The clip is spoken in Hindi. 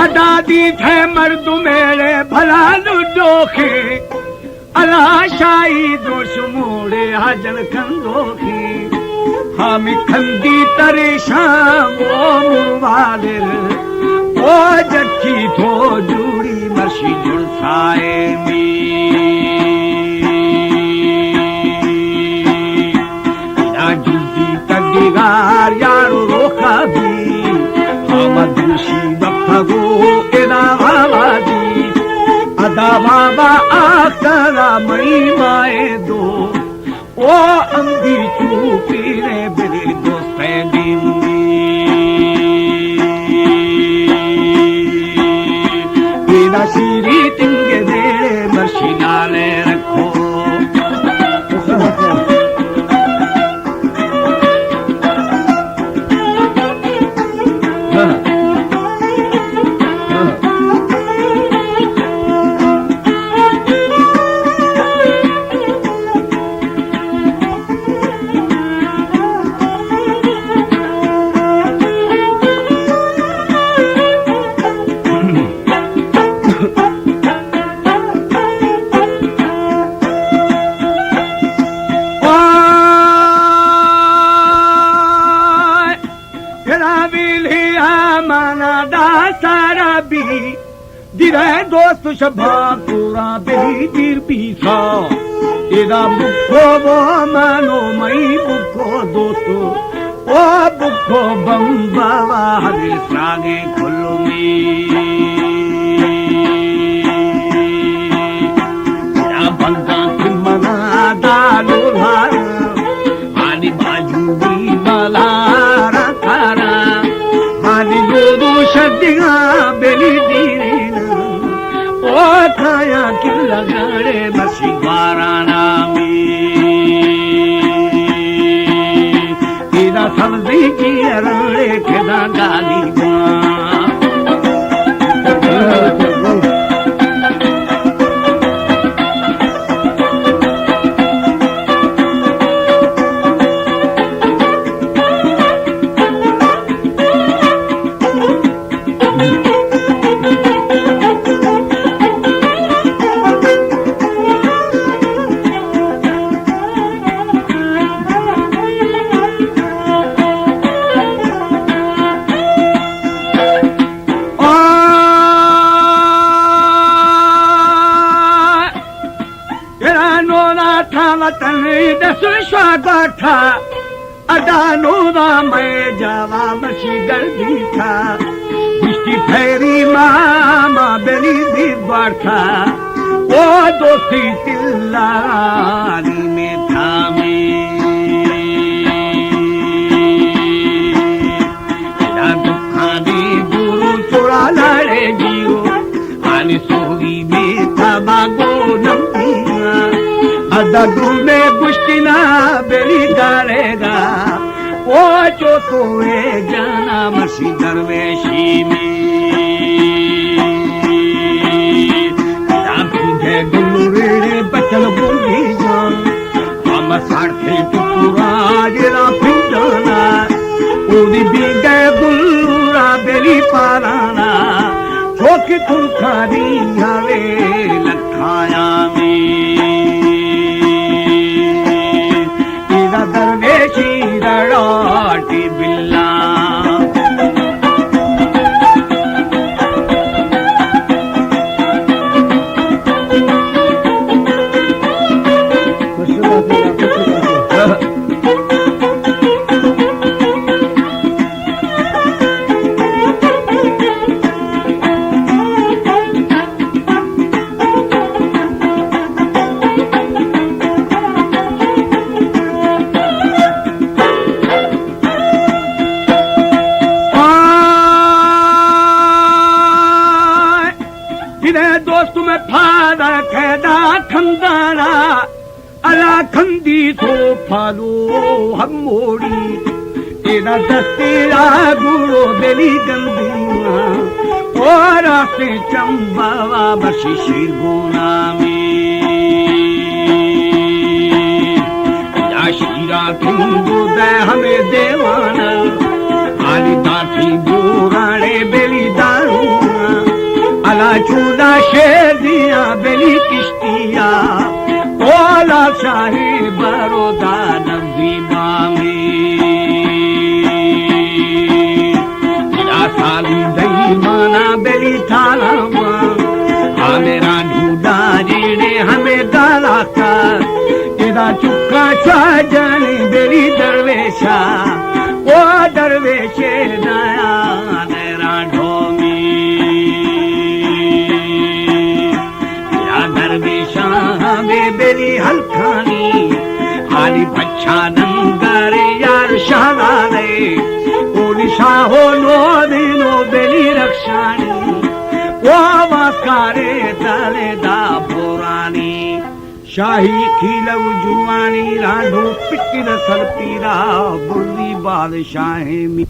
अदादी थे मर्द मेरे भला डोखे अला शाही दोष मोड़े हाजन खंदोखी हामी खंदी तरेशान वो मुवादिर वो जखी थो जूड़ी मर्शी जुड़साए मी जुदी तगीगार यारो रोखा भी मधुशी बफगो एदा आवादी अदा बाबा आकरा मई माए दो ओ अंधी चूपी रे बिरे दोस्ते दिंदी एदा सीरी तिंगे देरे मर्शी नाले रखो दिरे दोस्त शभा पूरा बेली दीर पीसा एदा बुखो वो मानो मई बुखो दोस्तो ओ बुखो बम्बावा हरिल सागे खुलुमी या बंदा किमना दालो भार आनी बाजू भी बाला रखारा आनी दोदो शदिगा बेली दीर ओ थाया किल लगाड़े मसी बाराना तेरा सब्जी की अरड़े खेदा डाली था अदानो दा मैं जावा मशी गर्दी था बिस्ती फेरी मामा बेली दी था वो दोस्ती तिल्लानी में था मेरा दुखानी गुरु चोरा लड़े जियो आनी सोगी में था बागो नंदिया अदा डूबे गुश्तिना बेली डालेगा वो जो तोए जाना मसी दरवेशी में तुझे गुल्लू बचल बोली जान हम साढ़े पुरा जिला पिंजाना उदी भी गए गुल्लूरा बेली पाराना छोकी तुम खारी हवे लखाया में बिल्ला दोस्त में फादा खेदा खंदाना अला खंदी तो फालो हम मोड़ी तेरा दस्तेरा गुरो बेली गंदीना और से चंबावा बशी शीर गोना में या शीरा खंदो दे हमें देवाना आली दाती गोराड़े बेली दारूना चूड़ा शेर दिया बेली किश्तिया ओला शाही बरोदा नबी मामी साली दही माना बेली थाला मेरा ढूंढा जीने हमें डाला था इदा चुका जाने बेली दरवेशा ओ दरवेशे नया मेरा ढोमी या दरवेशा हमें बेली हल्कानी आली बच्चा नंगारे यार शालाले शाहो नो दिनो बेली रक्षाणी वाकारे तले दा पुरानी शाही खीलव जुआनी रांडो पिटिर सरपीरा बुरी बादशाह में